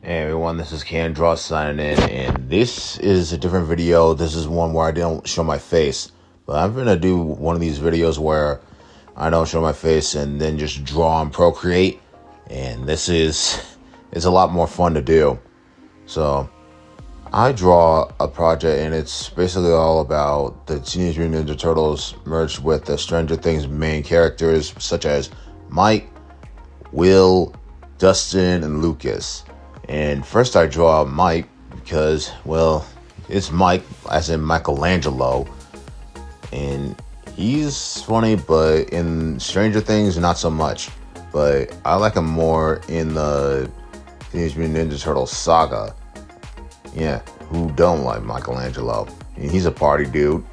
Hey everyone, this is Can Draw signing in, and this is a different video. This is one where I don't show my face, but I'm gonna do one of these videos where I don't show my face and then just draw and procreate, and it's a lot more fun to do. So I draw a project, and it's basically all about the Teenage Mutant Ninja Turtles merged with the Stranger Things main characters such as Mike, Will, Dustin, and Lucas. And first I draw Mike because, well, it's Mike, as in Michelangelo. And he's funny, but in Stranger Things, not so much. But I like him more in the Teenage Mutant Ninja Turtles saga. Yeah, who don't like Michelangelo? And he's a party dude.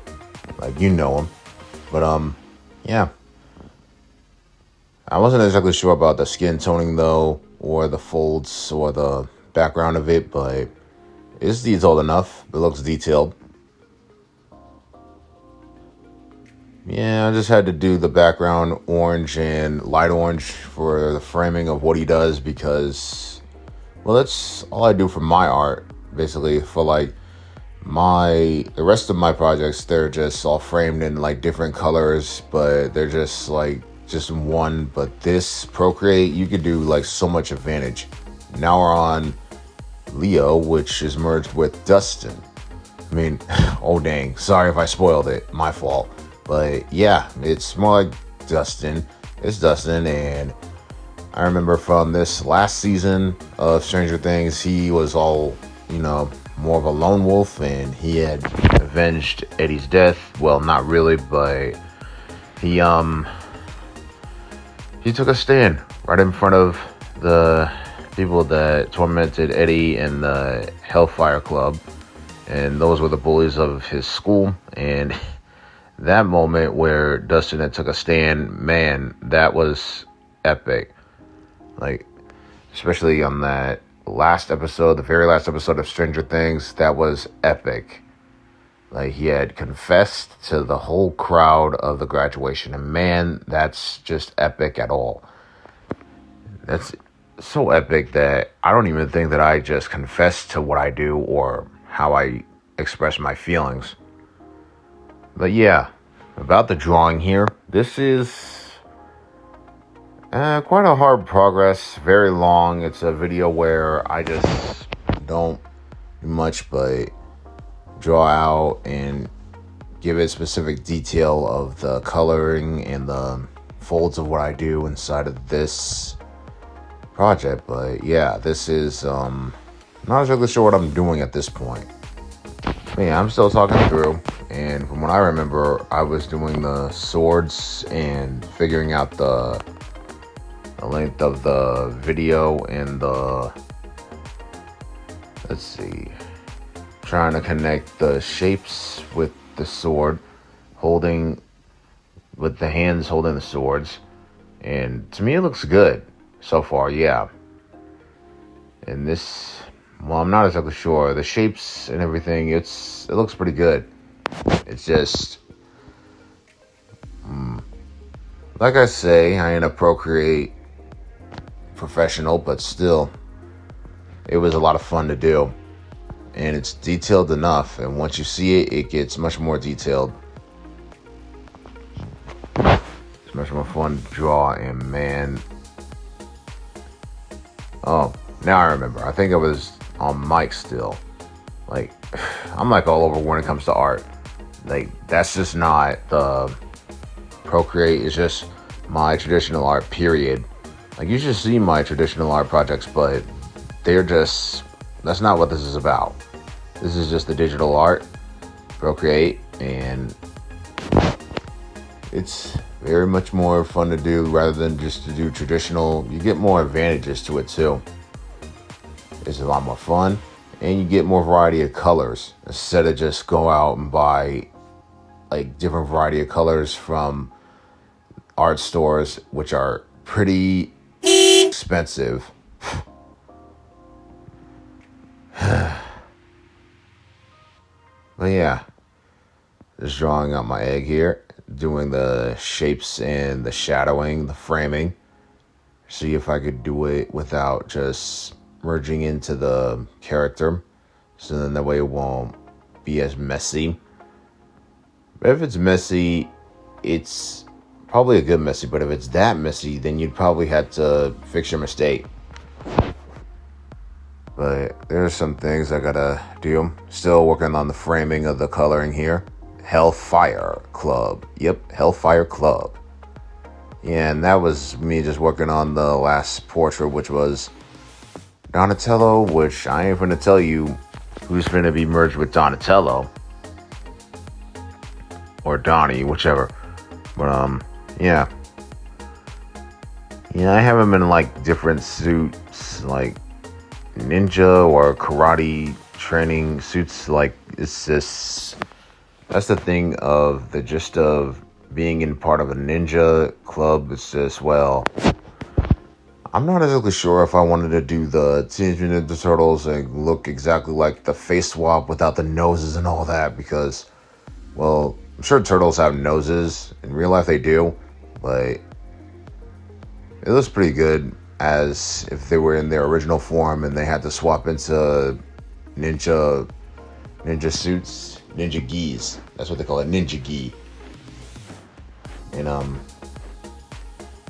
Like, you know him. But, yeah. I wasn't exactly sure about the skin toning, though, or the folds, or the background of it, but it's detailed enough. It looks detailed. Yeah, I just had to do the background orange and light orange for the framing of what he does because, well, that's all I do for my art, basically. For, like, the rest of my projects, they're just all framed in, like, different colors, but they're just, like, just one. But this Procreate, you could do like so much advantage. Now we're on Leo, which is merged with Dustin. I mean, oh dang, sorry if I spoiled it, my fault. But yeah, it's more like Dustin. It's Dustin, and I remember from this last season of Stranger Things, he was all, more of a lone wolf, and he had avenged Eddie's death. Well, not really, but he took a stand right in front of the people that tormented Eddie and the Hellfire Club. And those were the bullies of his school. And that moment where Dustin had took a stand, man, that was epic. Like, especially on that last episode, the very last episode of Stranger Things, that was epic. Like, he had confessed to the whole crowd of the graduation. And man, that's just epic at all. That's so epic that I don't even think that I just confess to what I do or how I express my feelings. But yeah, about the drawing here. This is quite a hard progress. Very long. It's a video where I just don't do much but draw out and give it specific detail of the coloring and the folds of what I do inside of this project. But yeah, this is not exactly sure what I'm doing at this point. But yeah, I'm still talking through, and from what I remember, I was doing the swords and figuring out the length of the video and trying to connect the shapes with the sword, with the hands holding the swords. And to me, it looks good so far, yeah. And this, well, I'm not exactly sure. The shapes and everything, it looks pretty good. It's just, like I say, I ain't a Procreate professional, but still, it was a lot of fun to do. And it's detailed enough, and once you see it, it gets much more detailed. It's much more fun to draw, and man... Oh, now I remember. I think I was on Mike still. Like, I'm like all over when it comes to art. Like, that's just not the Procreate. It's just my traditional art, period. Like, you should see my traditional art projects, but that's not what this is about. This is just the digital art, Procreate, and it's very much more fun to do rather than just to do traditional. You get more advantages to it too. It's a lot more fun, and you get more variety of colors instead of just go out and buy like different variety of colors from art stores, which are pretty expensive. But yeah, just drawing out my egg here, doing the shapes and the shadowing, the framing. See if I could do it without just merging into the character, so then that way it won't be as messy. But if it's messy, it's probably a good messy, but if it's that messy, then you'd probably have to fix your mistake. But there's some things I gotta do. Still working on the framing of the coloring here. Hellfire Club. Yep, Hellfire Club. Yeah, and that was me just working on the last portrait, which was Donatello, which I ain't gonna tell you who's gonna be merged with Donatello. Or Donnie, whichever. But, yeah. Yeah, I have him in, like, different suits, like ninja or karate training suits. Like, it's just, that's the thing of the gist of being in part of a ninja club. It's just, well, I'm not exactly sure if I wanted to do the Teenage Mutant Ninja Turtles and look exactly like the face swap without the noses and all that, because, well, I'm sure turtles have noses. In real life they do, but it looks pretty good as if they were in their original form and they had to swap into ninja suits, ninja gis. That's what they call it, ninja gi. And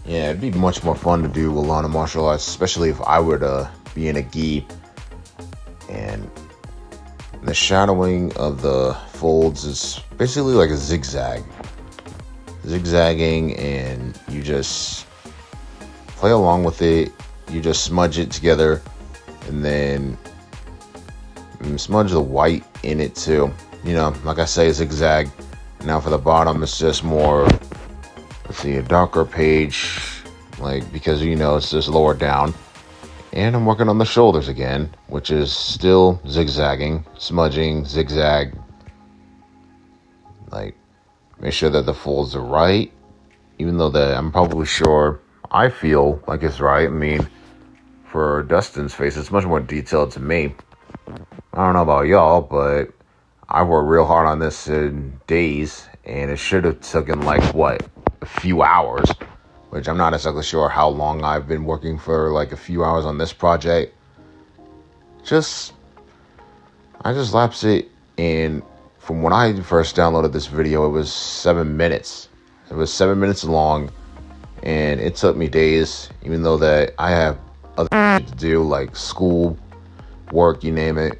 yeah, it'd be much more fun to do a lot of martial arts, especially if I were to be in a gi. And the shadowing of the folds is basically like a zigzagging, and you just play along with it. You just smudge it together, and then smudge the white in it too. You know, like I say, zigzag. Now for the bottom, it's just more, let's see, a darker page, like, because, you know, it's just lower down. And I'm working on the shoulders again, which is still zigzagging, smudging, zigzag. Like, make sure that the folds are right, even though that I'm probably sure I feel like it's right. I mean, for Dustin's face, it's much more detailed to me. I don't know about y'all, but I worked real hard on this in days, and it should have taken, like, what, a few hours, which I'm not exactly sure how long I've been working for, like, a few hours on this project. I just lapsed it, and from when I first downloaded this video, it was 7 minutes. It was 7 minutes long, and it took me days, even though that I have other shit to do, like school, work, you name it.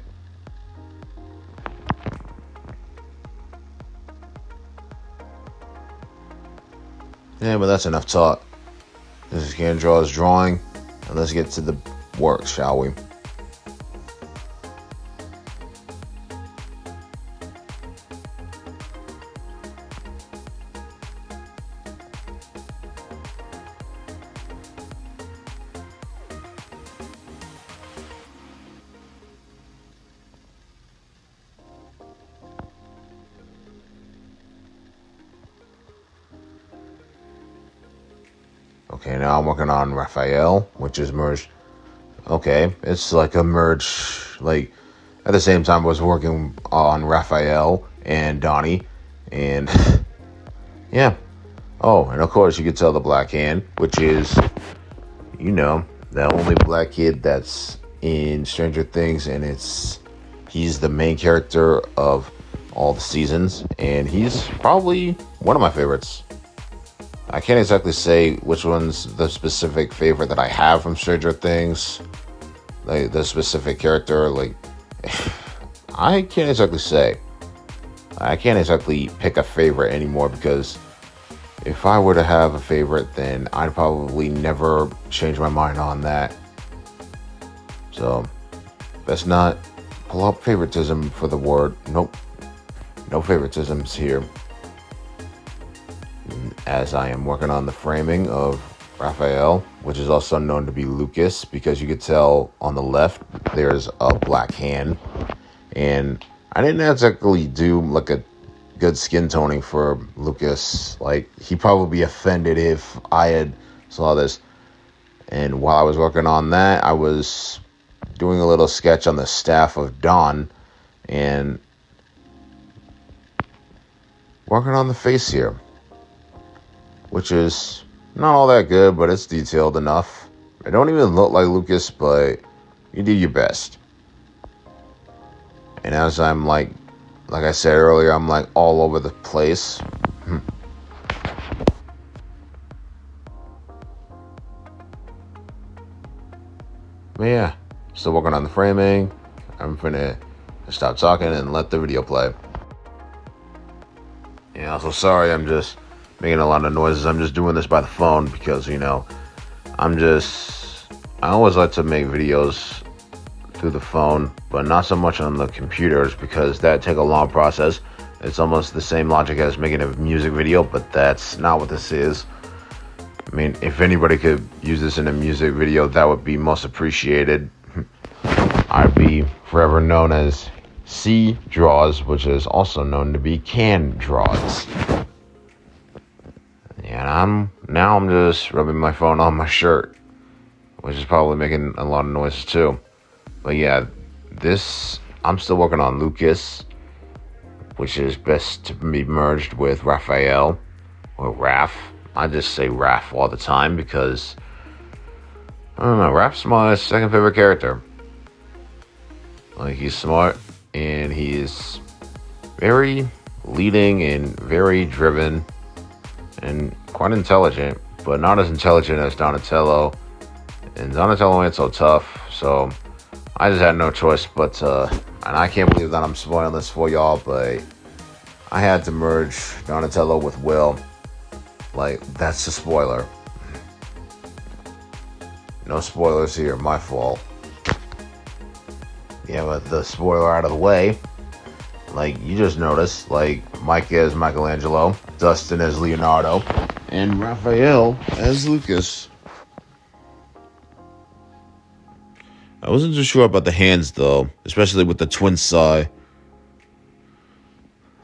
Yeah, but that's enough talk. This is Ken Draw's drawing, and let's get to the work, shall we? Okay, now I'm working on Raphael, which is merged. Okay, it's like a merge. Like, at the same time, I was working on Raphael and Donnie, and yeah. Oh, and of course, you could tell the black hand, which is, you know, the only black kid that's in Stranger Things, and he's the main character of all the seasons, and he's probably one of my favorites. I can't exactly say which one's the specific favorite that I have from Stranger Things, like the specific character. Like, I can't exactly say. I can't exactly pick a favorite anymore, because if I were to have a favorite, then I'd probably never change my mind on that. So, let's not pull up favoritism for the word. Nope. No favoritisms here. As I am working on the framing of Raphael, which is also known to be Lucas, because you could tell on the left there's a black hand, and I didn't exactly do like a good skin toning for Lucas. Like, he'd probably be offended if I had saw this. And while I was working on that, I was doing a little sketch on the staff of Dawn and working on the face here, which is not all that good, but it's detailed enough. It don't even look like Lucas, but you do your best. And as I'm like I said earlier, I'm like all over the place. But yeah, still working on the framing. I'm gonna stop talking and let the video play. Yeah, also sorry, I'm just making a lot of noises. I'm just doing this by the phone because, I always like to make videos through the phone, but not so much on the computers because that take a long process. It's almost the same logic as making a music video, but that's not what this is. I mean, if anybody could use this in a music video, that would be most appreciated. I'd be forever known as C Draws, which is also known to be Can Draws. And I'm just rubbing my phone on my shirt, which is probably making a lot of noise too. But yeah, I'm still working on Lucas, which is best to be merged with Raphael or Raph. I just say Raph all the time because I don't know, Raph's my second favorite character. Like, he's smart and he's very leading and very driven and quite intelligent, but not as intelligent as Donatello. And Donatello ain't so tough, so I just had no choice but and I can't believe that I'm spoiling this for y'all, but I had to merge Donatello with Will. Like, that's a spoiler. No spoilers here, my fault. Yeah, but the spoiler out of the way, like, you just noticed, like, Mike is Michelangelo, Dustin as Leonardo, and Raphael as Lucas. I wasn't too sure about the hands, though, especially with the twin Sai.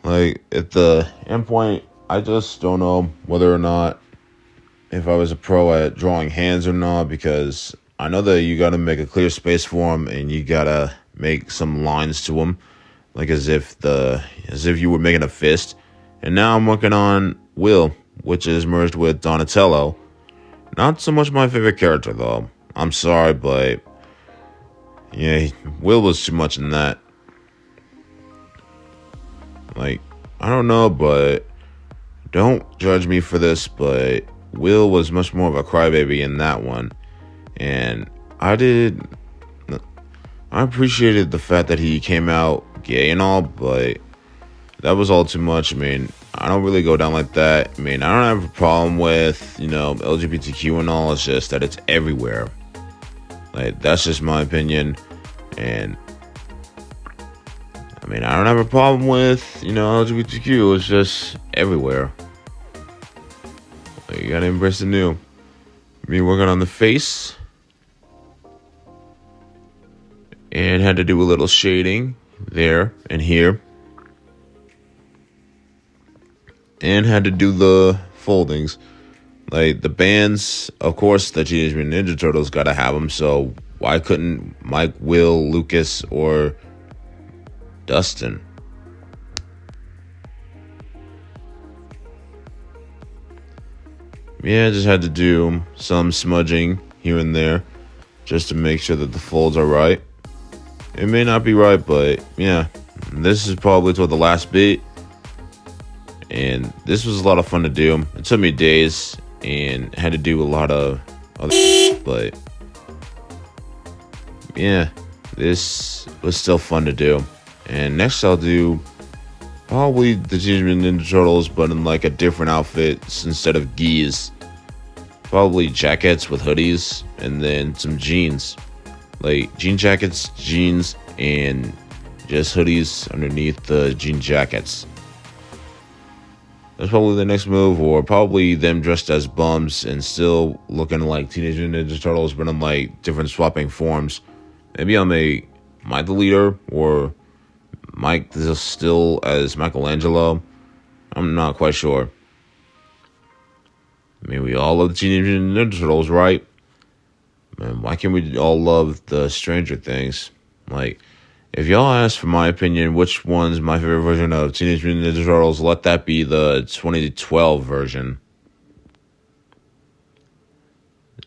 Like, at the end point, I just don't know whether or not if I was a pro at drawing hands or not, because I know that you gotta make a clear space for them and you gotta make some lines to them, like as if you were making a fist. And now I'm working on Will, which is merged with Donatello. Not so much my favorite character, though. I'm sorry, but yeah, Will was too much in that. Like, I don't know, but don't judge me for this, but Will was much more of a crybaby in that one. And I appreciated the fact that he came out gay and all, but that was all too much. I mean, I don't really go down like that. I mean, I don't have a problem with, LGBTQ and all. It's just that it's everywhere. Like, that's just my opinion. And I mean, I don't have a problem with, LGBTQ. It's just everywhere. Like, you gotta embrace the new. Me working on the face. And had to do a little shading there and here. And had to do the foldings. Like, the bands, of course, the Teenage Mutant Ninja Turtles gotta have them. So why couldn't Mike, Will, Lucas, or Dustin? Yeah, I just had to do some smudging here and there just to make sure that the folds are right. It may not be right, but yeah, this is probably toward the last bit. And this was a lot of fun to do. It took me days and had to do a lot of other, but yeah, this was still fun to do. And next I'll do probably the Teenage Mutant Ninja Turtles, but in like a different outfits instead of gis. Probably jackets with hoodies and then some jeans. Like jean jackets, jeans, and just hoodies underneath the jean jackets. That's probably the next move, or probably them dressed as bums and still looking like Teenage Mutant Ninja Turtles, but in like different swapping forms. Maybe I'll make Mike the leader, or Mike still as Michelangelo. I'm not quite sure. I mean, we all love the Teenage Mutant Ninja Turtles, right? Man, why can't we all love the Stranger Things? Like, if y'all ask for my opinion, which one's my favorite version of Teenage Mutant Ninja Turtles, let that be the 2012 version.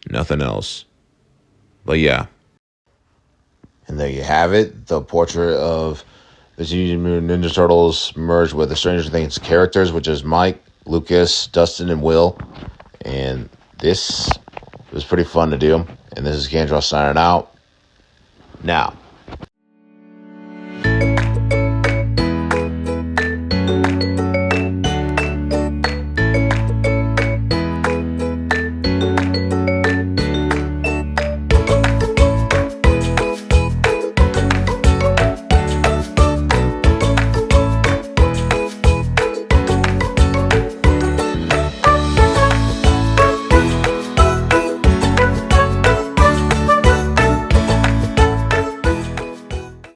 Nothing else. But yeah. And there you have it, the portrait of the Teenage Mutant Ninja Turtles merged with the Stranger Things characters, which is Mike, Lucas, Dustin, and Will. And this was pretty fun to do. And this is Candraw signing out. Now,